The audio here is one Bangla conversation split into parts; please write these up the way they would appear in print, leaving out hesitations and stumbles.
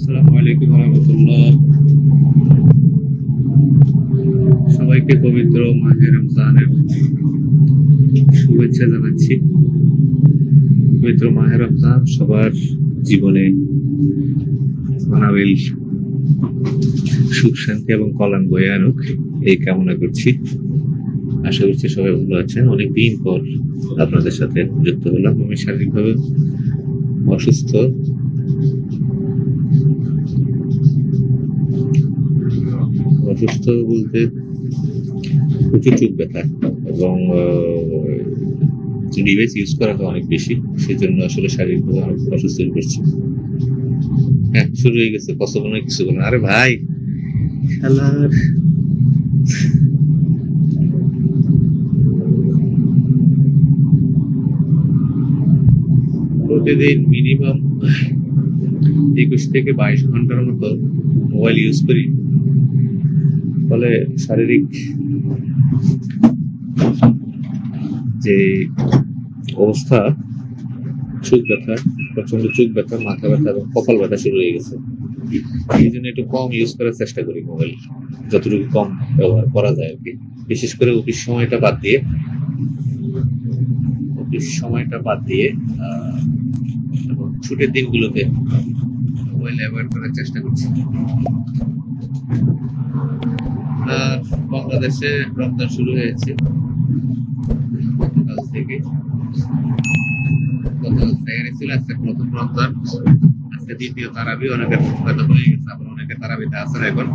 আসসালামু আলাইকুম রহমতুল্লাহ। সবাইকে পবিত্র মাহে রমজানের শুভেচ্ছা জানাচ্ছি। পবিত্র মাহে রমজান সবার জীবনে মানাবিল সুখ শান্তি এবং কল্যাণ বয়ে আনুক এই কামনা করছি। আশা করছি সবাই ভালো আছেন। অনেকদিন পর আপনাদের সাথে যুক্ত হলাম। আমি শারীরিকভাবে অসুস্থ, বলতে প্রচুর চোখ ব্যথা এবং ডিভাইস ইউজ করাটা অনেক বেশি, সেজন্য আসলে শারীরিকভাবে অনেক অসুস্থ হয়ে পড়ছি। হ্যাঁ, শুরু হয়ে গেছে কষ্ট মনে কিছু বলেন। আরে ভাই শালার প্রতিদিন মিনিমাম 21 থেকে 22 ঘন্টার মতো মোবাইল ইউজ করি। ফলে শারীরিক যে অবস্থা, চোখ ব্যথা, প্রচন্ড চোখ ব্যথা, মাথা ব্যথা এবং কপাল ব্যথা শুরু হয়ে গেছে। এই জন্য একটু কম ইউজ করার চেষ্টা করি মোবাইল, যতটুকু কম ব্যবহার করা যায় আর কি। বিশেষ করে অফিস সময়টা বাদ দিয়ে এবং ছুটির দিনগুলোতে মোবাইল ব্যবহার করার চেষ্টা করছি। বাংলাদেশে রমজান শুরু হয়েছে গতকাল থেকে। গতকাল থেকে ছিল, আজকে প্রথম রমজান, আজকে দ্বিতীয় তারাবি। অনেকের হয়তো হয়ে গেছে, আবার অনেকে তারাবিতে আছেন এখন।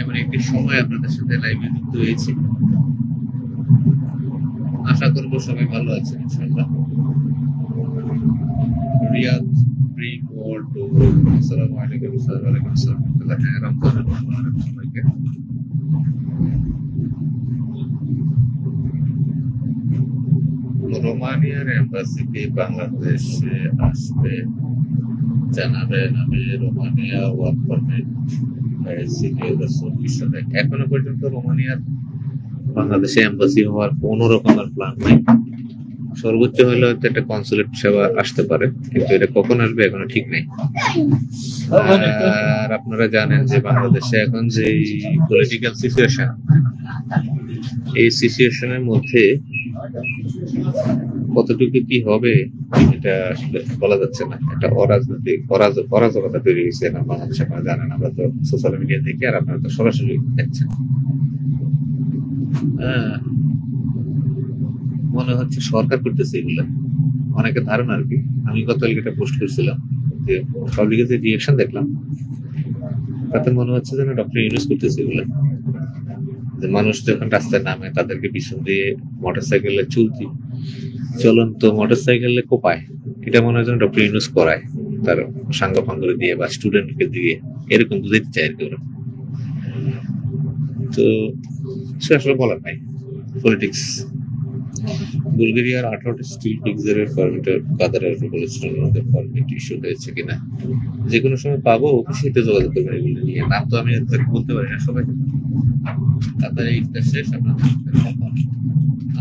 এমন একটি সময় আপনাদের সাথে লাইভে যুক্ত হয়েছি। আশা করবো সবাই ভালো আছেন ইনশাআল্লাহ। রিয়াদ আসসালামু আলাইকুম। রমজানের সবাইকে রোমানিয়ার এম্বাসিতে বাংলাদেশে আসবে জানাবেন। আমি রোমানিয়া ওয়ার্ক পারমিট এখনো পর্যন্ত রোমানিয়ার বাংলাদেশে এম্বাসি হওয়ার কোন রকমের প্ল্যান নাই। সর্বোচ্চ হলে হয়তো একটা কনসুলেট সেবা আসতে পারে, কিন্তু এটা কখন আসবে এখনো ঠিক নেই। আর আপনারা জানেন যে বাংলাদেশে এখন যে পলিটিক্যাল সিচুয়েশন, এই সিচুয়েশনের মধ্যে কতটুকু কি হবে এটা আসলে বলা যাচ্ছে না। একটা অরাজনৈতিক অরাজকতা তৈরি হয়েছে এখন বাংলাদেশে। আপনারা জানেন, আমরা তো সোশ্যাল মিডিয়া দেখি, আর আপনারা তো সরাসরি দেখছেন। মনে হচ্ছে সরকার করতেছে এগুলো, অনেকের ধারণা আর কি। আমি গতকাল একটা পোস্ট করছিলাম যে পাবলিকের যে রিঅ্যাকশন দেখলাম, তাতে মনে হচ্ছে যেন ডক্টর ইউনূস করতেছে এগুলো। যে মানুষ যখন রাস্তায় নামে, তাদেরকে পিছন দিয়ে মোটরসাইকেলে চলন্ত মোটরসাইকেলে কোপায়, এটা মনে হয় যেন ডক্টর ইউনূস করায় তার সাঙ্গ ফাঙ্গ দিয়ে বা স্টুডেন্টকে দিয়ে, এরকম বুঝাইতে চায় আর কি ওরা। তো সে আসলে বলার নাই। পলিটিক্স। বুলগেরিয়ার 18টি স্টিল ফিক্সারের পারমিটের কাতারের বলেছিলেন ওনাদের পারমিট ইস্যু হয়েছে কিনা। যে কোনো সময় পাবো, অফিসে যোগাযোগ করবেন এগুলো নিয়ে। নাম তো আমি বলতে পারি না সবাই। কাতারে ইফতার শেষ,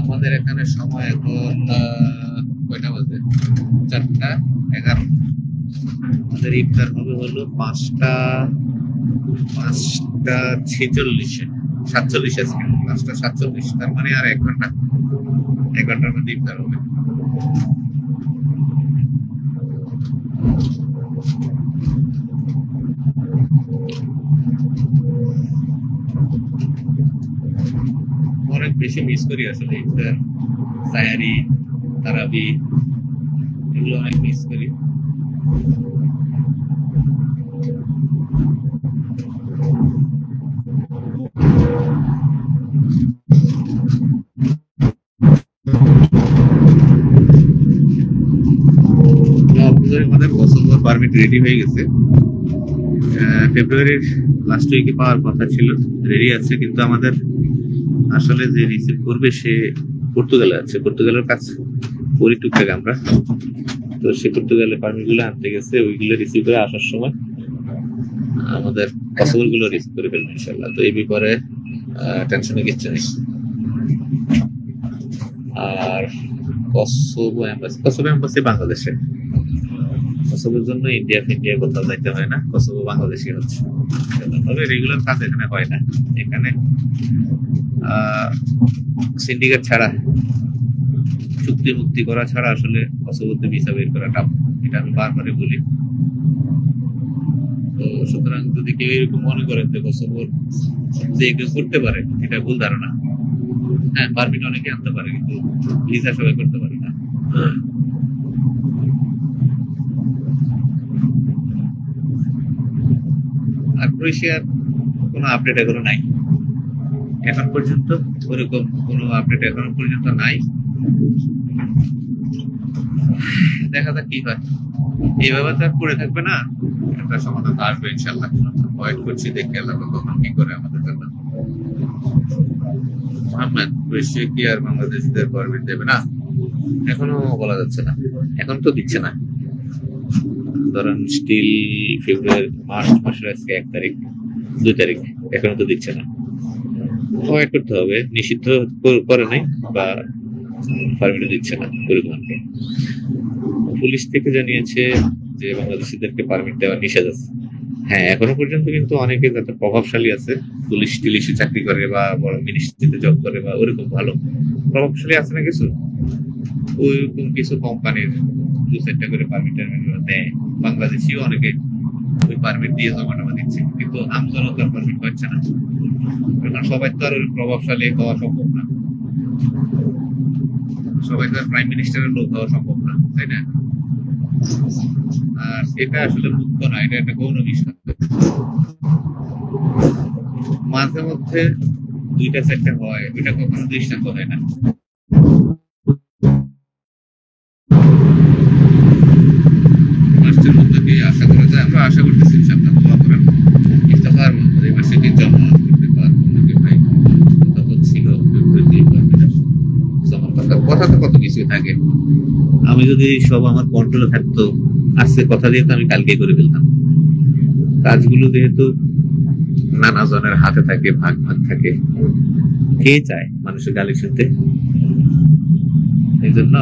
আমাদের এখানে সময় এখন কয়টা বাজে? 4:11। আমাদের ইফতার হবে হলো 5:46-এ, 47 আজকে 5:47। তার মানে আর 1 ঘন্টার মধ্যে ইফতার হবে। অনেক বেশি মিস করি আসলে ইফতার, সায়ারি, তারাবি, এগুলো অনেক মিস করি। আমাদের কসোভোর পারমিট রেডি হয়ে গেছে। ফেব্রুয়ারির লাস্ট উইকে পাওয়ার কথা ছিল, রেডি আছে। কিন্তু আমাদের আসলে যে রিসিভ করবে সে পর্তুগালে আছে। পর্তুগালের কাজ করি টুকটাক আমরা, তো সে পর্তুগালের পারমিট গুলো আনতে গেছে। ওইগুলো রিসিভ করে আসার সময় আমাদের কসোভোর গুলো রিসিভ করে ফেলবো ইনশাল্লাহ। তো এই ব্যাপারে টেনশনে কিচ্ছু নেই। আর কসোভো এম্বাসি বাংলাদেশে কসোভোর জন্য ইন্ডিয়া কোথাও যাইতে হয় না, কসোভো বাংলাদেশই হচ্ছে। তবে রেগুলার কাজ এখানে হয় না। এখানে সিন্ডিকেট ছাড়া, চুক্তি মুক্তি করা ছাড়া আসলে কসোভোতে ভিসা বের করা টাফ। এটা আমি বারবারই বলি। তো সুতরাং যদি কেউ এরকম মনে করেন যে কসোভোর যে কেউ করতে পারে, এটা ভুল ধারণা। হ্যাঁ, পারমিট অনেকে আনতে পারে, কিন্তু ভিসা সবাই করতে পারে না। আর ক্রোয়েশিয়ার কোনো আপডেট এখনো নাই, এখন পর্যন্ত ওরকম কোনো আপডেট এখনো পর্যন্ত নাই। দেখা যাক কি হয়। এইভাবে তো আর পড়ে থাকবে না, একটা সমাধান তো আসবে ইনশাল্লাহ। ওয়েট করছি, দেখি আল্লাহ কখন কি করে আমাদের জন্য। মোহাম্মদ, ক্রোয়েশিয়া কি আর বাংলাদেশিদের পারমিট দেবে না? এখনো বলা যাচ্ছে না, এখন তো দিচ্ছে না। ধরেন স্টিল মার্চ মাসের আজকে 1 তারিখ 2 তারিখ, এখনো তো দিচ্ছে না। ওয়েট করতে হবে, নিষিদ্ধ করে নাই বা পারমিট দিচ্ছে না ওরকম। পুলিশ থেকে জানিয়েছে যে বাংলাদেশিদেরকে পারমিট দেওয়া নিষেধ আছে। হ্যাঁ, এখনো পর্যন্ত কিন্তু অনেকে যাতে প্রভাবশালী আছে, পুলিশ টিলিশে চাকরি করে বা বড় মিনিস্ট্রিতে জব করে বা ওরকম ভালো প্রভাবশালী আছে না কিছু, ওইরকম কিছু কোম্পানির 2-4টা করে পারমিট দেয়। বাংলাদেশিও অনেকে ওই পারমিট দিয়ে জমা টমা দিচ্ছে, কিন্তু আমজনতার পারমিট পাচ্ছে না। কারণ সবাই তো আর প্রভাবশালী হওয়া সম্ভব না, সবাই তো আর প্রাইম মিনিস্টারের লোক হওয়া সম্ভব না, তাই না? আর এটা আসলে মুখ্য না, এটা একটা গৌণ বিষয়। মাঝে মধ্যে 2টা-4টা হয়, এটা কখনো দৃষ্টান্ত হয় না। মাসের মধ্যে দিয়ে আশা করা যায়, আমরা আশা করতেছি ইনশাআল্লাহ। দোয়া করেন ইফতেখার মোহাম্মদ এই মাসে কি জমা করতে পারবো নাকি ভাই? কথা তো ছিল কথা তো কত কিছু থাকে। আমি যদি সব আমার কন্ট্রোলে থাকতো, আজকে কথা দিয়ে তো আমি কালকে করে ফেলতাম। কাজগুলো যেহেতু নানা জনের হাতে থাকে, ভাগ ভাগ থাকে, কে চায় মানুষের গালি শুনতে? এই জন্য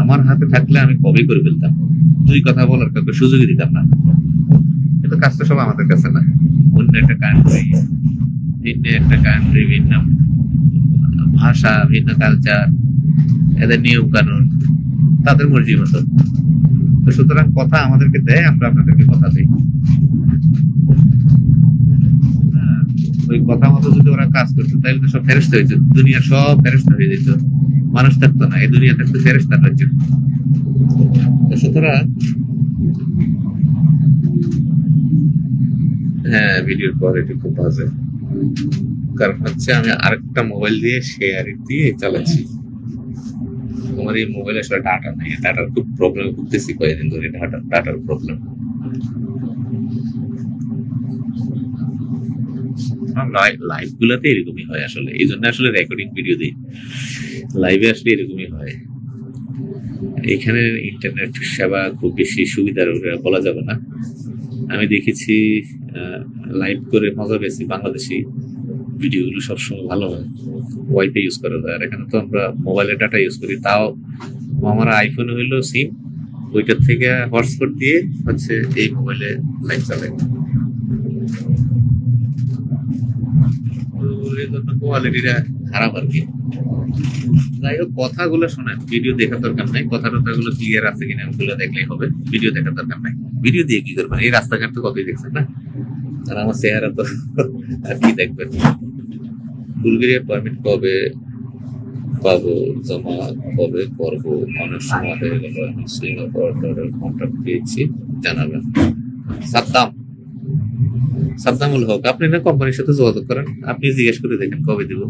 আমার হাতে থাকলে আমি কবেই করে ফেলতাম, 2 কথা বলার কাউকে সুযোগই দিতাম না। কিন্তু কাজটা সব আমাদের কাছে না, অন্য একটা কান্ট্রি, ভিন্ন একটা কান্ট্রি, ভিন্ন ভাষা, ভিন্ন কালচার, এদের নিয়ম কানুন, তাদের মর্জি মতো। তো সুতরাং কথা আমাদেরকে দেয়, আমরা আপনাদেরকে কথা দিই। ওই কথা মতো যদি ওরা কাজ করতো তাহলে তো সব ফেরেশতা হয়ে যেত, দুনিয়া সব ফেরেশতা হয়ে যেত, মানুষ থাকতো না, এই দুনিয়া থাকতো ফেরেশতার রাজ্য। তো সুতরাং হ্যাঁ, ভিডিওর কোয়ালিটি খুব বাজে, কারণ হচ্ছে আমি আরেকটা মোবাইল দিয়ে শেয়ার দিয়ে চালাচ্ছি। তোমার এই মোবাইলে আসলে ডাটা নেই, ডাটার খুব প্রবলেম ভুগতেছি কয়েকদিন ধরে, ডাটার প্রবলেম। লাইভ গুলাতে এরকমই হয় আসলে, এই জন্য আসলে রেকর্ডিং ভিডিও দিই। লাইভে আসলে এরকমই হয়। এখানে ইন্টারনেট সেবা খুব বেশি সুবিধার বলা যাবে না। আমি দেখেছি লাইভ করে মজা পেয়েছি, বাংলাদেশি ভিডিওগুলো সবসময় ভালো হয়, ওয়াইফাই ইউজ করা যায়। আর এখানে তো আমরা মোবাইলের ডাটা ইউজ করি, তাও আমার আইফোন হইলো সিম, ওইটার থেকে হটস্পট দিয়ে হচ্ছে এই মোবাইলে লাইভ চালাই। কোয়ালিটিটা খারাপ আর কি। যাই হোক, কথাগুলো শোনেন, ভিডিও দেখার দরকার নাই। কথা টথাগুলো ক্লিয়ার আছে কিনা ওগুলো দেখলেই হবে, ভিডিও দেখার দরকার নাই। ভিডিও দিয়ে কি করবেন? এই রাস্তাঘাট তো কতই দেখছেন না, আর আমার চেহারা তো আর কি দেখবেন। বুলগেরিয়ার পারমিট কবে পাবো, জমা কবে করবো? অনেক সময় হয়ে গেল, সিঙ্গাপুর কন্ট্রাক্ট পেয়েছি, জানাবেন। সাদ্দামুল হক, আপনি না কোম্পানির সাথে যোগাযোগ করেন, আপনি জিজ্ঞেস করে দেখেন কবে দিব।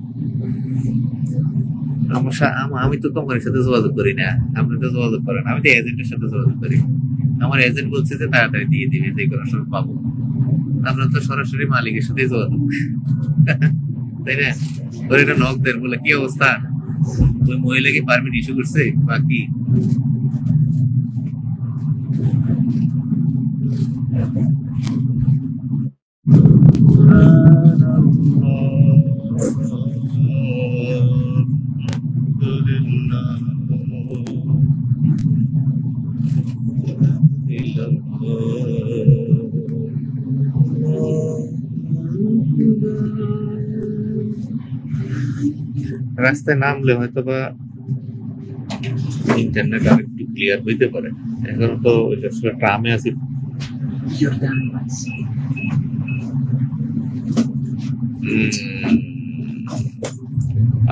আমি তো কোম্পানির সাথে যোগাযোগ করি না, আপনি তো যোগাযোগ করেন। আমি তো এজেন্টের সাথে যোগাযোগ করি, আমার এজেন্ট বলছে যে তাড়াতাড়ি দিয়ে দিবে, যে কোনো সময় পাবো। আপনার তো সরাসরি মালিকের সাথে যোগাযোগ, তাই না? ওর এটা নক দেন, বলে কি অবস্থা, ওই মহিলা কি পারমিট ইস্যু করছে বা কি? রাস্তায় নামলে হয়তো বা ইন্টারনেট আর একটু ক্লিয়ার হইতে পারে। এখন তো ওইটা আসলে ট্রামে আছি।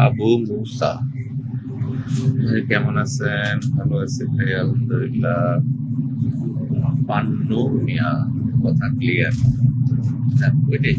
আবু মুসা ভাই কেমন আছেন? ভালো আছি ভাই, আলহামদুলিল্লাহ। পান্নু মিয়া, কথা ক্লিয়ার? ওইটাই।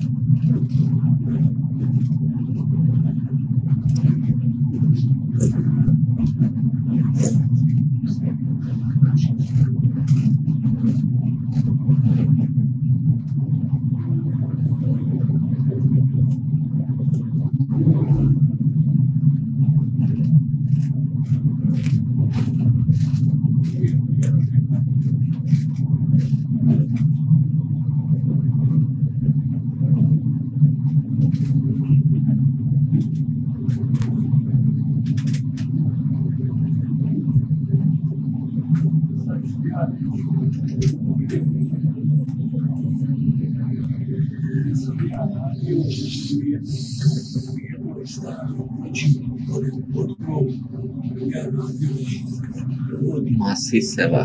Masi Seva.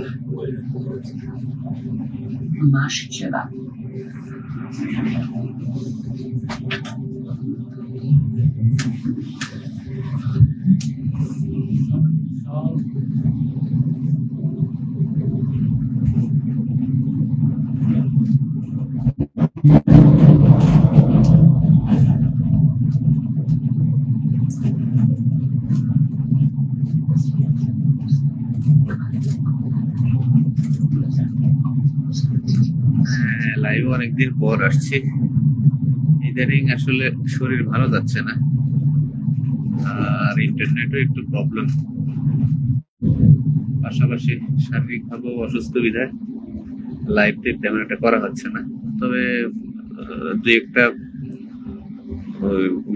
Mashi Seva. Live অনেকদিন পর আসছি। ইদানিং আসলে শরীর ভালো যাচ্ছে না, আর ইন্টারনেটও একটু প্রবলেম, পাশাপাশি শারীরিক ভাবে অসুস্থ বিধায় লাইভ তেমন একটা করা হচ্ছে না। তবে দুই একটা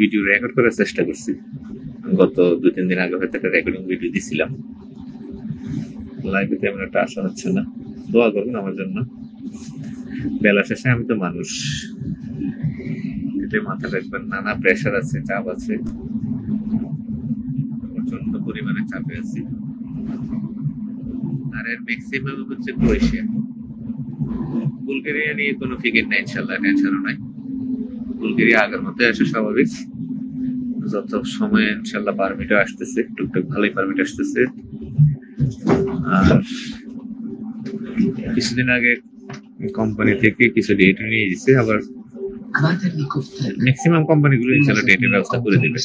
ভিডিও রেকর্ড করার চেষ্টা করছি। গত 2-3 দিন আগে হয়তো একটা রেকর্ডিং ভিডিও দিছিলাম। লাইভে তেমন একটা আসা হচ্ছে না, দোয়া করবেন আমার জন্য। বেলা শেষে আমি তো মানুষ, এটা মাথায় রাখবেন। নানা প্রেশার আছে, চাপ আছে, প্রচন্ড পরিমাণে চাপে আছি। আর এর ম্যাক্সিমাম হচ্ছে ক্রোয়েশিয়া। বুলগেরিয়া নিয়ে কোনো ফিকির নাই, ইনশাল্লাহ টেনশনও নাই। বুলগেরিয়া আগের মতো আসে স্বাভাবিক, যত সময় ইনশাল্লাহ পারমিটও আসতেছে, টুকটাক ভালোই পারমিট আসতেছে। আর কিছুদিন আগে কোম্পানি থেকে কিছু ডেট নিয়ে দিচ্ছে, আবার ম্যাক্সিমাম কোম্পানিগুলো ইনশাল্লাহ ডেটের ব্যবস্থা করে দেবে।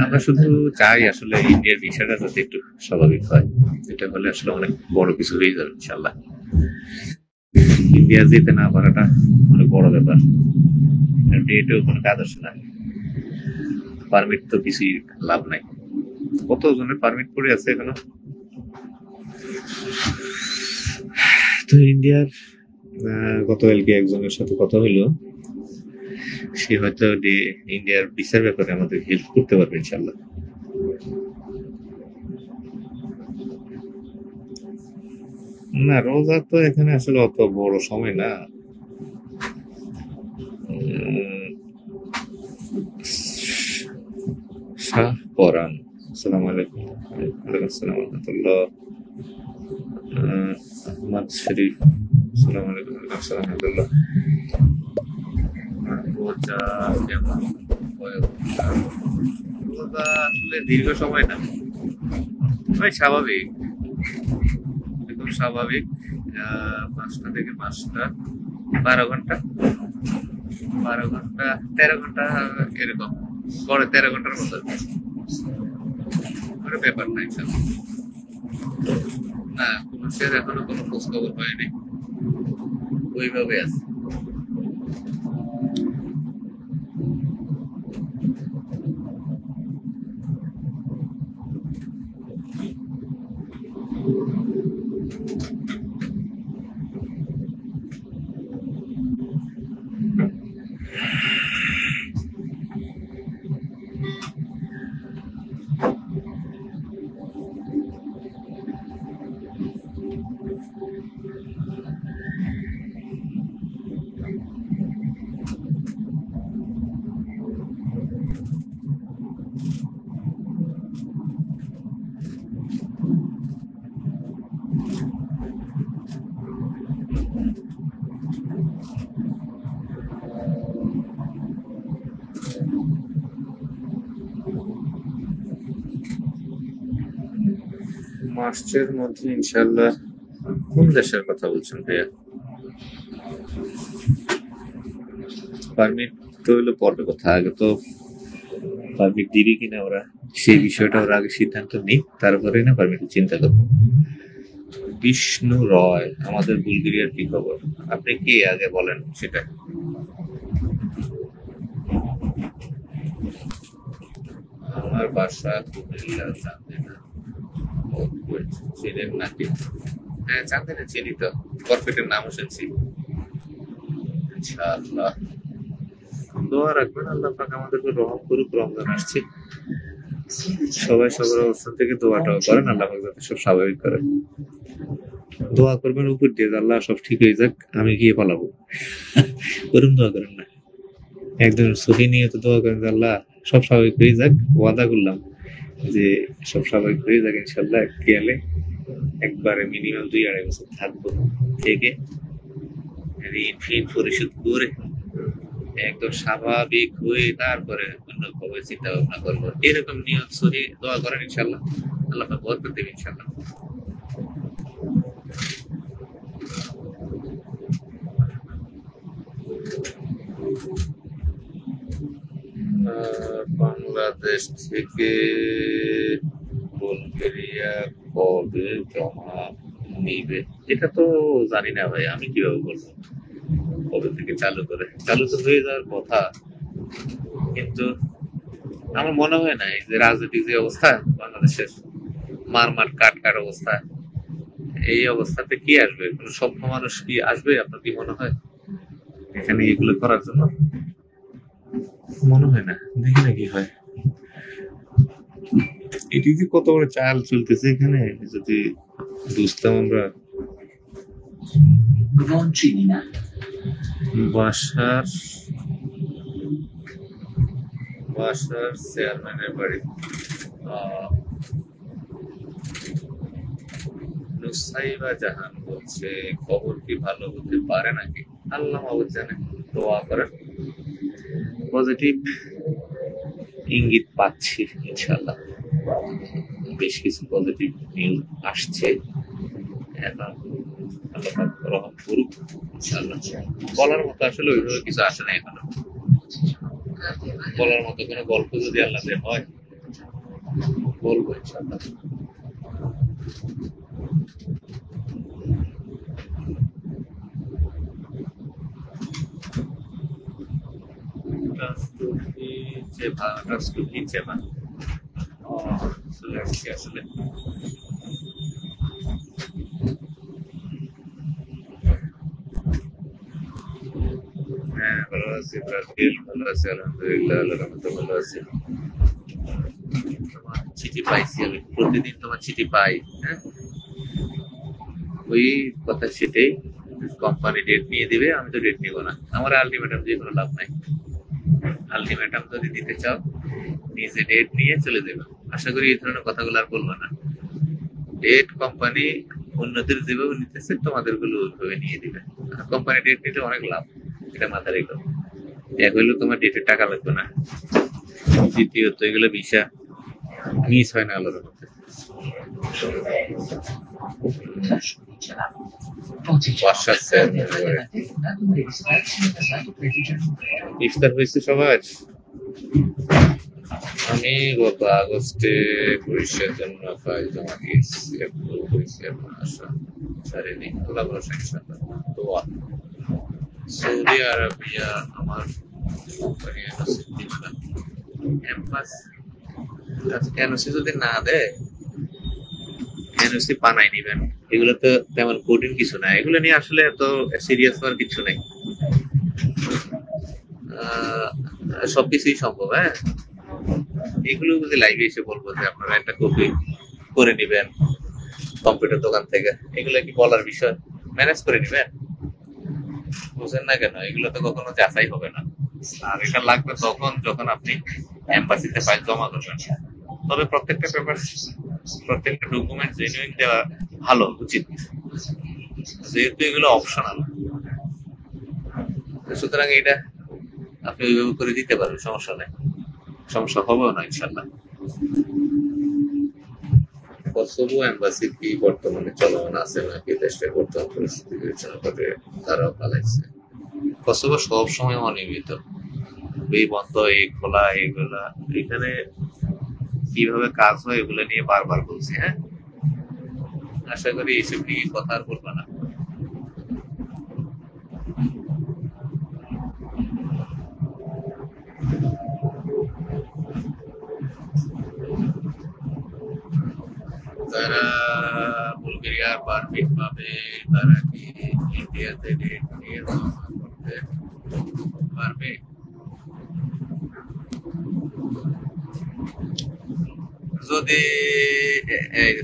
আমরা শুধু চাই আসলে ইন্ডিয়ার ভিসাটা যাতে একটু স্বাভাবিক হয়, এটা হলে আসলে অনেক বড় কিছু হয়ে যাবে ইনশাল্লাহ। ইন্ডিয়া যেতে না পারাটা অনেক বড় ব্যাপার, ডেটেও কোনো কাজ আসে না। পারমিট তো কিছুই লাভ নাই, কত জনের পারমিট পড়ে আছে এখনো। তো ইন্ডিয়ার গতকালকে একজনের সাথে কথা হইলো, সে হয়তো ইন্ডিয়ার ভিসার ব্যাপারে আমাদের হেল্প করতে পারবে ইনশাল্লাহ। না, রোজা তো এখানে আসলে অত বড় সময় না। শাহ পরান, আসসালামু আলাইকুম। ওয়ালাইকুম আসসালাম ওয়া রাহমাতুল্লাহ। আহমদ শরীফ, আসসালামু আলাইকুম। ওয়ালাইকুম আসসালাম ওয়া রাহমাতুল্লাহ। রোজা কেমন? রোজা আসলে দীর্ঘ সময় না ভাই, স্বাভাবিক, একদম স্বাভাবিক। 5টা থেকে 5টা, 12 ঘন্টা, 12 ঘন্টা, 13 ঘন্টা এরকম, পরে 13 ঘন্টার মতো ব্যাপার নাই। না, কোন শেয়ার এখনো কোনো খোঁজ খবর হয়নি, ওইভাবে আছে। মার্চের মধ্যে ইনশাল্লাহ। কোন দেশের কথা বলছেন ভাইয়া? পারমিট তো হলো পরে কথা, আগে তো পারমিট দিবি কিনা ওরা সেই বিষয়টা ওরা আগে সিদ্ধান্ত নিক, তারপরে না পারমিটের চিন্তা করবো। বিষ্ণু রয়, আমাদের বুলগেরিয়ার কি খবর? আপনি কি আগে বলেন সেটা। আমার বাসা কুমিল্লা, চান্দিনা। চিনেন নাকি? হ্যাঁ, চান্দিনা চিনি তো, কর্পেটের নামও শুনছি। ইনশাআল্লাহ দোয়া রাখবেন, আল্লাহ পাক আমাদেরকে রহম করুক। রমজান আসছে, সবাই সবার অবস্থান থেকে দোয়াটাও করেন, আল্লাহ পাক যাতে সব স্বাভাবিক করেন। দোয়া করবেন উপর দিয়ে আল্লাহ সব ঠিক হয়ে যাক, আমি গিয়ে পালাবো। করুন, দোয়া করেন না, একদম সহি নিয়ে তো দোয়া করেন আল্লাহ সব স্বাভাবিক হয়ে যাক। ওয়াদা করলাম যে সব স্বাভাবিক হয়ে যাক ইনশাল্লাহ। গেলে একবারে মিনিমাম 2-2.5 বছর থাকবো, থেকে ঋণ ফিন পরিশোধ করে একদম স্বাভাবিক হয়ে তারপরে অন্যভাবে চিন্তা ভাবনা করবো। এরকম নিয়ত সহি দোয়া করেন ইনশাল্লাহ, আল্লাহ পাক বরকত দেবে ইনশাল্লাহ। বাংলাদেশ থেকে বুলগেরিয়া কবে জমা নিবে? এটা তো জানি না ভাই, আমি কিভাবে বলবো কবে থেকে চালু করে। চালু তো হয়ে যাওয়ার কথা, কিন্তু আমার মনে হয় না এই যে রাজনৈতিক যে অবস্থা বাংলাদেশের, মার কাট কাট অবস্থা, এই অবস্থাতে কি আসবে? কোন সভ্য মানুষ কি আসবে? আপনার কি মনে হয় এখানে এগুলো করার জন্য? মনে হয় না, দেখি না কি হয়। এটি যে কত বড় চাল চলতেছে এখানে, যদি বুঝতাম আমরা। বাসার চেয়ারম্যানের বাড়ি নুসাইবা জাহান বলছে, খবর কি ভালো হতে পারে নাকি? আল্লাহ মাহবুব জানে, দোয়া করেন। পজিটিভ ইঙ্গিত পাচ্ছি ইনশাল্লাহ, বেশ কিছু পজিটিভ নিউজ আসছে। এখন আল্লাহ পাক রহম করুক ইনশাল্লাহ। বলার মতো আসলে ওইভাবে কিছু আসে না এখনো, বলার মতো কোনো গল্প যদি আল্লাহ হয় বলবো ইনশাল্লাহ। আসলে হ্যাঁ, ভালো আছি ব্রাজিল, ভালো আছি আলহামদুলিল্লাহ, আল্লাহর রহমতে ভালো আছি। তোমার চিঠি পাইছি আমি, প্রতিদিন তোমার চিঠি পাই। হ্যাঁ, ওই কথা সেটাই, কোম্পানি ডেট নিয়ে দিবে, আমি তো ডেট নিব না। আমার আলটিমেটাম দিয়ে কোনো লাভ নাই। আলটিমেটাম যদি দিতে চাও নিজে ডেট নিয়ে চলে যাবে। আশা করি এই ধরনের কথাগুলো আর বলবো না। ডেট কোম্পানি অন্যদের যেভাবে নিতেছে তোমাদের গুলো ওইভাবে নিয়ে দিবে। কোম্পানি ডেট নিতে অনেক লাভ, এটা মাথায় রেখো। এক হইলো তোমার ডেটের টাকা লাগবে না, দ্বিতীয়ত এগুলো ভিসা মিস হয় না আলোর মধ্যে। ইফতার হয়েছে সবার। আমি গত আগস্টে পুলিশের জন্য ফাইল জমা দিয়েছি, এখন আশা ছাড়িনি। আল্লাহ ভরসা ইনশাআল্লাহ, দোয়া। সৌদি আরবিয়া আমার কোম্পানি এনওসি যদি না দেয়, এনওসি বানাই নিবেন। এগুলো তো তেমন কঠিন কিছু না, এগুলো নিয়ে আসলে এত সিরিয়াস হওয়ার কিছু নেই, সবকিছুই সম্ভব। হ্যাঁ, এগুলো যদি লাইভে এসে বলবো যে আপনারা একটা কপি করে নিবেন কম্পিউটার দোকান থেকে, এগুলো কি বলার বিষয়? ম্যানেজ করে নিবেন, বুঝেন না কেন? এগুলো তো কখনো যাচাই হবে না। আর এটা লাগবে তখন যখন আপনি এম্বাসিতে ফাইল জমা করবেন। তবে প্রত্যেকটা পেপার, প্রত্যেকটা ডকুমেন্ট জেনুইন দেওয়া ভালো, উচিত। যেহেতু এগুলো অপশনাল, সুতরাং এটা আপনি ওইভাবে করে দিতে পারবেন, সমস্যা নেই, সমস্যা হবেও না ইনশাল্লাহ। কসোভো এম্বাসি কি বর্তমানে চলমান আছে নাকি দেশের বর্তমান পরিস্থিতি বিবেচনা করে তারাও পালাইছে? কসোভো সব সময় অনিয়মিত, এই বন্ধ, এই খোলা, এইগুলা, এখানে কিভাবে কাজ হয় এগুলো নিয়ে বারবার বলছি। হ্যাঁ, আশা করি এইসব নিয়ে কথা আর বলবো না। তারা বুলগেরিয়ার পারমিট পাবে, তারা কি ইন্ডিয়াতে ডেট নিয়ে জমা করতে পারবে? যদি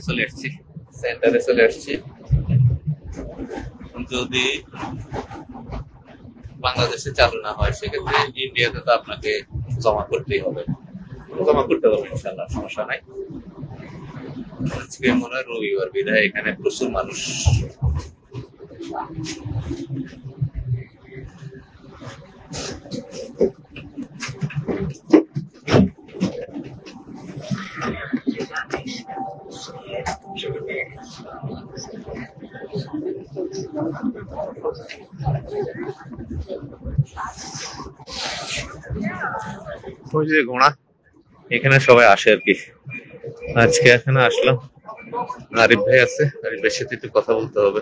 চলে আসছি, সেন্টারে চলে আসছি, যদি বাংলাদেশে চালু না হয় সেক্ষেত্রে ইন্ডিয়াতে তো আপনাকে জমা করতেই হবে, জমা করতে হবে ইনশাল্লাহ, সমস্যা নাই। আজকে মনে হয় রবিবার, বিধায় এখানে প্রচুর মানুষ। ওই যে ঘোড়া, এখানে সবাই আসে আর কি। আজকে এখানে আসলাম, আরিফ ভাই আছে, আরিফ ভাইয়ের সাথে একটু কথা বলতে হবে।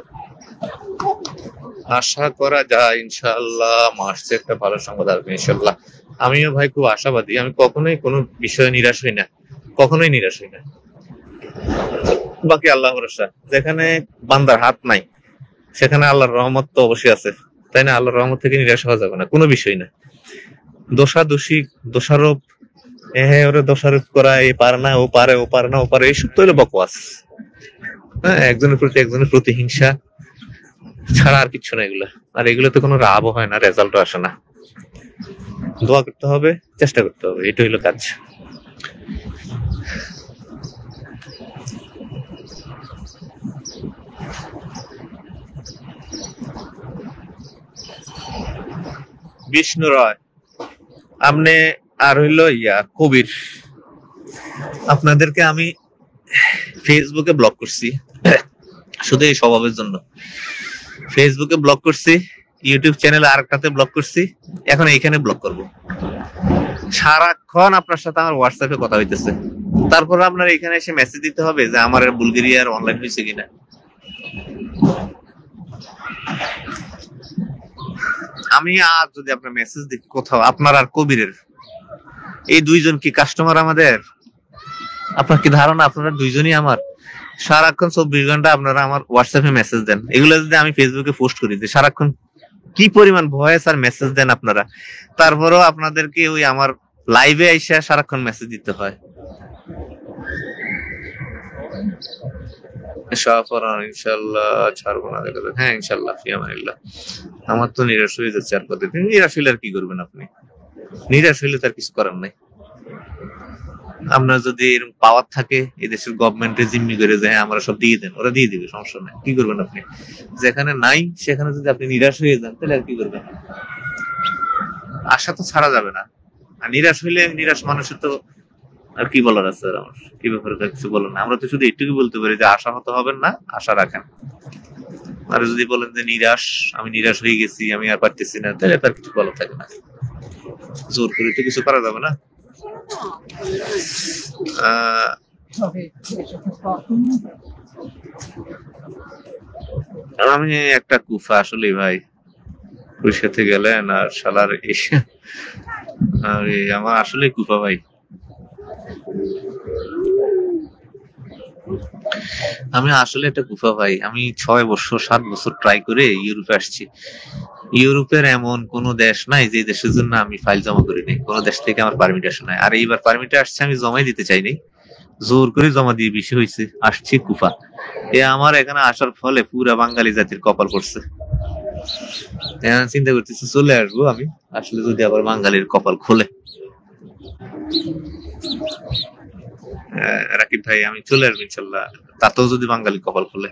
আশা করা যায় ইনশাআল্লাহ মার্চে একটা ভালো সংবাদ আসবে ইনশাআল্লাহ। আমিও ভাই খুব আশাবাদী, আমি কখনোই কোনো বিষয়ে নিরাশ হই না, কখনোই নিরাশ হই না। বাকি আল্লাহ ভরসা, যেখানে বান্দার হাত নাই সেখানে আল্লাহর রহমত তো অবশ্যই আছে, তাই না? আল্লাহর রহমত থেকে নিরাশ হওয়া যাবে না, কোনো বিষয় না। দোষাদোষী, দোষারোপ, হ্যাঁ ওরা দোষারোপ করা, এ পারে না, ও পারে, ও পারে না, ও পারে, এইসব তো হলো বকওয়াস। হ্যাঁ, একজনের প্রতি হিংসা ছাড়া আর কিছু না এগুলো। আর এগুলোতে কোনো লাভও হয় না, রেজাল্টও আসে না। দোয়া করতে হবে, চেষ্টা করতে হবে, এটা হইলো কাজ। বিষ্ণু রয়, আপনি আর হইলো কবির, আপনাদেরকে আমি ফেসবুকে ব্লক করছি শুধু এই স্বভাবের জন্য। ফেসবুকে ব্লক করছি, ইউটিউব চ্যানেলে আরেকটাতে ব্লক করছি, এখন এইখানে ব্লক করব। সারাক্ষণ আপনার সাথে আমার হোয়াটসঅ্যাপে কথা হইতেছে, তারপর আপনার এখানে এসে মেসেজ দিতে হবে যে আমার বুলগেরিয়ার অনলাইন হয়েছে কিনা। আমি আজ যদি আপনার মেসেজ দিই কোথাও, আপনার আর কবিরের এই দুইজন কি কাস্টমার আমাদের? আপনার কি ধারণা আপনারা দুইজনই আমার? সারাক্ষণ 24 ঘন্টা আপনারা আমার হোয়াটসঅ্যাপে মেসেজ দেন, এগুলো যদি আমি ফেসবুকে পোস্ট করি যে সারাক্ষণ কি পরিমাণ ভয়েস আর মেসেজ দেন আপনারা, তারপরেও আপনাদেরকে ওই আমার লাইভে আইসা সারাক্ষণ মেসেজ দিতে হয়। ইনশাল্লাহ ছাড়বো না, দেখা যাক। হ্যাঁ ইনশাল্লাহ, ফিয়ামানিল্লাহ। আমার তো নিরাশ হয়ে যাচ্ছে আর কতদিন। নিরাশ হইলে আর কি করবেন আপনি? নিরাশ হইলে তার কিছু করার নাই। আপনার যদি এরকম পাওয়ার থাকে, এই দেশের গভর্নমেন্টের জিম্মি করে যে হ্যাঁ আমরা সব দিয়ে দেন, ওরা দিয়ে দিবে, সমস্যা নাই। কি করবেন আপনি? যেখানে নাই সেখানে যদি আপনি নিরাশ হয়ে যান তাহলে আর কি করবেন? আশা তো ছাড়া যাবে না। আর নিরাশ হইলে, নিরাশ মানুষের তো আর কি বলার আছে? আমার কি ব্যাপারে কিছু বলার না। আমরা তো শুধু এইটুকু বলতে পারি যে আশা হতে হবেন না, আশা রাখেন। আর যদি বলেন যে নিরাশ, আমি নিরাশ হয়ে গেছি, আমি আর পারতেছি না, তাহলে তার কিছু বলার থাকে না। জোর করে তো কিছু করা যাবে না। আমি একটা কুফা আসলে ভাই, ওর সাথে গেলেন আর শালার এসে আমার আসলে কুফা ভাই। আমি আসলে একটা কুফা ভাই। আমি 6 বছর 7 বছর ট্রাই করে ইউরোপে আসছি। ইউরোপের এমন কোন দেশ নাই যে দেশের জন্য আমি ফাইল জমা করিনি, কোন দেশ থেকে আমার পারমিট আসে নাই। আর এইবার পারমিটে আসছে, আমি জমাই দিতে চাইনি, জোর করে জমা দিয়ে বেশি হয়েছে, আসছি কুফা। আমার এখানে আসার ফলে পুরা বাঙালি জাতির কপাল পড়ছে। চিন্তা করতেছি চলে আসবো আমি, আসলে যদি আবার বাঙালির কপাল খোলে। রাকিব ভাই, আমি চলে আসবো ইনশাল্লাহ, তাতেও যদি বাঙালি কপাল খোলে।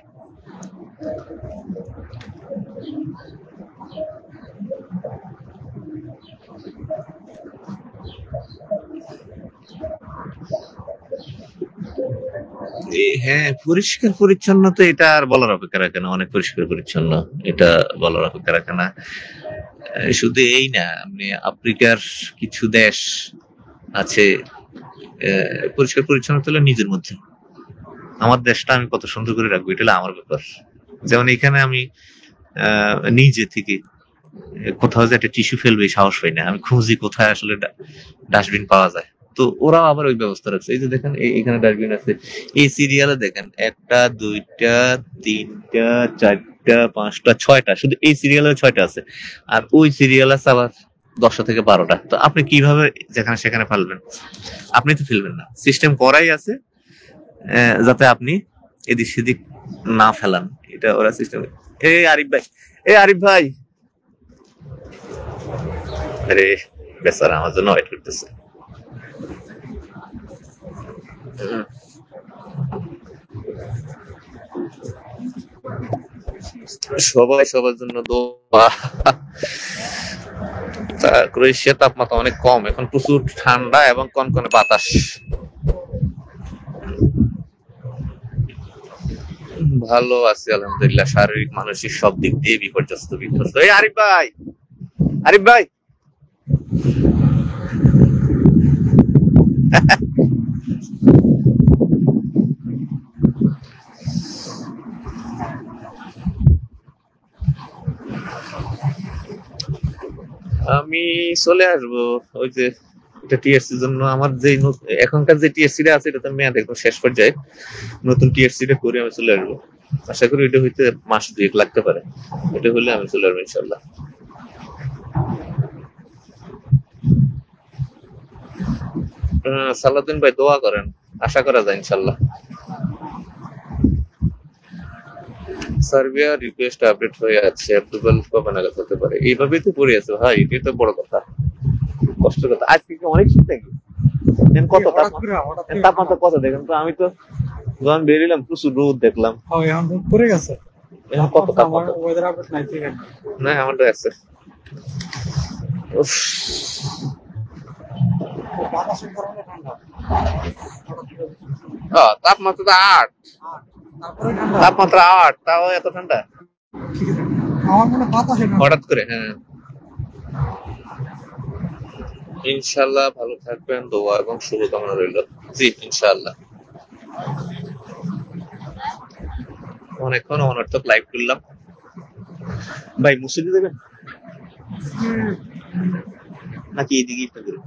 হ্যাঁ, পরিষ্কার পরিচ্ছন্ন তো এটা আর বলার অপেক্ষা রাখে না, অনেক পরিষ্কার পরিচ্ছন্ন, এটা বলার অপেক্ষা রাখে না। শুধু এই না, আপনি আফ্রিকার কিছু দেশ আছে পরিষ্কার পরিচ্ছন্নতা হলো নিজের মধ্যে। আমার দেশটা আমি কত সুন্দর করে রাখবো, এটা হলো আমার ব্যাপার। যেমন এখানে আমি নিজে থেকে কোথাও যে একটা টিস্যু ফেলবে সাহস পাই না, আমি খুঁজি কোথায় আসলে ডাস্টবিন পাওয়া যায়। তো ওরাও আবার ওই ব্যবস্থা রাখছে। এই যে দেখেন এখানে ডাস্টবিন আছে, এই সিরিয়ালে দেখেন 1টা 2টা 3টা 4টা 5টা 6টা, শুধু এই সিরিয়ালে 6টা আছে। আর ওই সিরিয়াল আছে আবার 10টা থেকে 12টা। তো আপনি কিভাবে যেখানে সেখানে ফেলবেন? আপনি তো ফেলবেন না, সিস্টেম করাই আছে যাতে আপনি এদিক সেদিক না ফেলান, এটা ওরা সিস্টেম। এই আরিফ ভাই, এই আরিফ ভাই, আরে বেচারা আমার জন্য ওয়েট করতেছে। সবাই সবার জন্য দোয়া। ক্রোয়েশিয়ার তাপমাত্রা অনেক কম এখন, প্রচুর ঠান্ডা এবং কনকনে বাতাস। ভালো আছি আলহামদুলিল্লাহ, শারীরিক মানসিক সব দিক দিয়ে বিপর্যস্ত বিধ্বস্ত। এই আরিফ ভাই, আরিফ ভাই, আমি চলে আসবো। ওই যে এটা টিএসসির জন্য আমার যে এখনকার যে টিএসসি টা আছে এটা তো মেয়াদ একদম শেষ পর্যায়ে, নতুন টিএসসি টা করে আমি চলে আসবো। আশা করি এটা হইতে মাস 2 লাগতে পারে, এটা হলে আমি চলে আসবো ইনশাল্লাহ। সালাউদ্দিন ভাই দোয়া করেন, আশা করা যায় ইনশাল্লাহ। সার্বিয়া রিকোয়েস্ট আপডেট হয়ে আছে, অ্যাপ্রুভাল কবে নাগাদ হতে পারে? এইভাবেই তো পড়ে আছে ভাই, এটাই তো বড় কথা, কষ্ট কথা। আজকে কি অনেক শীত নাকি? কত তাপমাত্রা কত দেখেন তো? আমি তো যখন বেরিলাম প্রচুর রোদ দেখলাম। এখন রোদ পড়ে গেছে। এখন কত তাপমাত্রা? ওয়েদার আপডেট নাই ঠিক আছে। না আমারটা আছে। বাতাসের কারণে ঠান্ডা। তাপমাত্রা তো 8, তারপরে ঠান্ডা। তাপমাত্রা 8, তাও এত ঠান্ডা আমার মনে বাতাসের হঠাৎ করে। হ্যাঁ, ইনশাল্লাহ ভালো থাকবেন, দোয়া এবং শুভকামনা রইল। জি ইনশাল্লাহ। অনেকক্ষণ অনর্থক লাইভ করলাম ভাই, মুসিদি দেবেন নাকি এইদিকে ইফতার করি?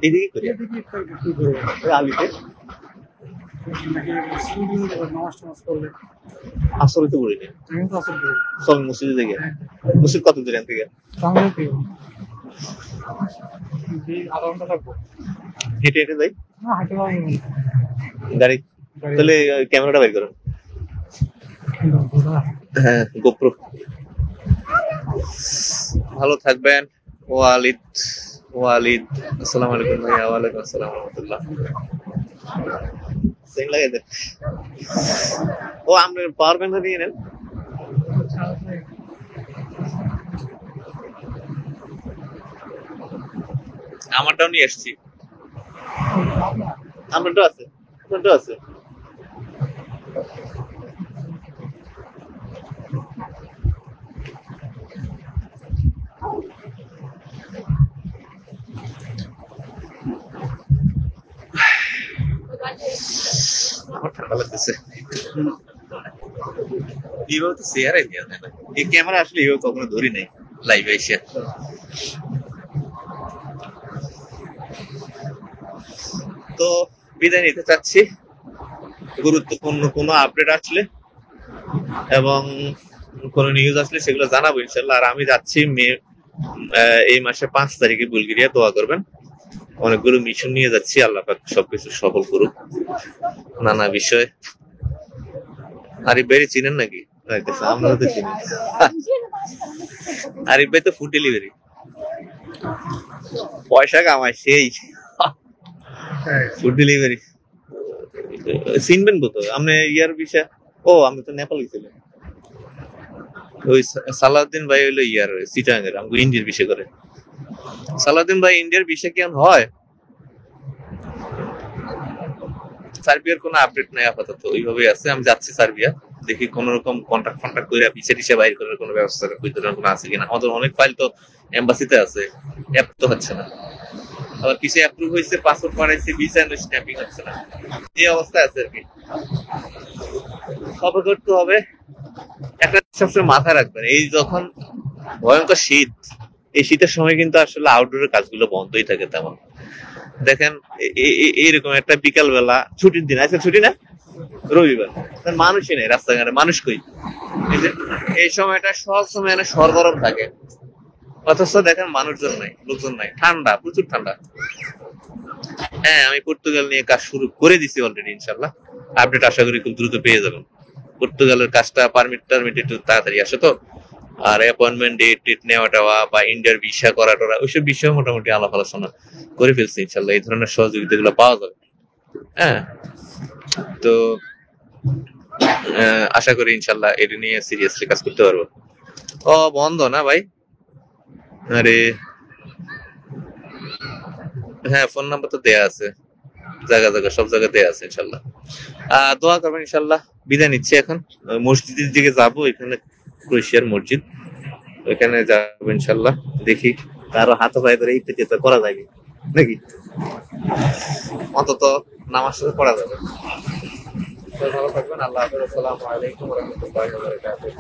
এইদিকে করি আলিতে আসলে তো করি না। সব মসজিদে থেকে মসজিদ কত দূর থেকে? আধা ঘন্টা লাগবে। হেঁটে হেঁটে যাই না হাঁটে গাড়ি? তাহলে ক্যামেরাটা বের করুন। হ্যাঁ গোপ্রো। ভালো থাকবেন। ওয়ালিদ আসসালামু আলাইকুম ভাইয়া। ওয়ালাইকুম আসসালাম রহমতুল্লাহ। সেম লাগে দেন। ও আমরা পাওয়ার ব্যাংকটা নিয়ে নেন। আমারটাও নিয়ে এসছি। আমারটাও আছে, আপনারটাও আছে। আমার ঠান্ডা লাগতেছে। এইভাবে তো চেয়ারে দেওয়া যায় না, এই ক্যামেরা আসলে এইভাবে কখনো ধরি নাই লাইভে এসে। তো বিদায় নিতে চাচ্ছি। গুরুত্বপূর্ণ কোনো আপডেট আসলে এবং কোনো নিউজ আসলে সেগুলো জানাবো ইনশাল্লাহ। আর আমি যাচ্ছি এই মাসে 5 তারিখে বুলগেরিয়া। দোয়া করবেন, অনেকগুলো মিশন নিয়ে যাচ্ছি, আল্লাহ পাক সবকিছু সফল করুক নানা বিষয়। আরিফ ভাই চিনেন নাকি? আমরা তো চিনি। আরিফ ভাই তো ফুড ডেলিভারি, পয়সা কামায় সেই ফুড ডেলিভারি। চিনবেন কত আপনি ইয়ার বিষয়? ও আমি তো নেপাল গেছিলাম। ওই সালাউদ্দিন ভাই হইলো ইয়ার চিটাগাঙ্গের, আমাকে ইন্ডিয়ার বিষয় করে। সালাউদ্দিন ভাই ইন্ডিয়ার বিষয় কেমন হয়? সার্বিয়ার কোনো আপডেট নাই আপাতত, ওইভাবেই আছে। আমি যাচ্ছি সার্বিয়া, দেখি কোন রকম কন্ট্রাক্ট ফন্ট্রাক্ট করে ভিসা টিসা বাইর করার কোনো ব্যবস্থা কোনো আছে কিনা। আমাদের অনেক ফাইল তো এম্বাসিতে আছে, অ্যাপ তো হচ্ছে না। আবার কিছু অ্যাপ্রুভ হয়েছে, পাসপোর্ট বানাইছে, ভিসা স্ট্যাম্পিং হচ্ছে না। এই অবস্থায় আছে আর কি। সফর করতে হবে। একটা সবসময় মাথায় রাখবেন, এই যখন ভয়ঙ্কর শীত, এই শীতের সময় কিন্তু আসলে আউটডোরের কাজগুলো বন্ধই থাকে তেমন। দেখেন এইরকম একটা বিকাল বেলা ছুটির দিন, আজকে ছুটি না, রবিবার, মানুষই নেই রাস্তাঘাটে, মানুষ কই? এই সময়টা সব সময় সরগরম থাকে, অথচ দেখেন মানুষজন নাই, লোকজন নাই, ঠান্ডা, প্রচুর ঠান্ডা। হ্যাঁ, আমি পর্তুগাল নিয়ে কাজ শুরু করে দিছি অলরেডি, ইনশাল্লাহ আপডেট আশা করি খুব দ্রুত পেয়ে যাবেন। পর্তুগালের কাজটা পারমিট একটু তাড়াতাড়ি আসে তো, আর অ্যাপয়েন্টমেন্ট ডেট নেওয়া টেওয়া বা ইন্ডিয়ার ভিসা করা টোরা ওইসব বিষয়ে মোটামুটি আলাপ আলোচনা করে ফেলছি। ইনশাল্লাহ এই ধরনের সহযোগিতা গুলো পাওয়া যাবে। হ্যাঁ, তো আশা করি ইনশাল্লাহ এটা নিয়ে সিরিয়াসলি কাজ করতে পারবো। ও বন্ধ না ভাই? আরে হ্যাঁ, ফোন নাম্বার তো দেয়া আছে, জায়গা সব জায়গা দেয়া আছে। ইনশাল্লাহ দোয়া করবেন। ইনশাল্লাহ বিদায় নিচ্ছি এখন। মসজিদের দিকে যাবো, এখানে ক্রোয়েশিয়ার মসজিদ, ওইখানে যাবো ইনশাল্লাহ। দেখি কারো হাতে পায়ে ধরে ইত্যাদি করা যায়নি নাকি, অন্তত নামাজ সাথে পড়া যাবে। ভালো থাকবেন। আল্লাহ হাফেজ। আসসালামু আলাইকুম ওয়া রাহমাতুল্লাহি ওয়া বারাকাতুহু।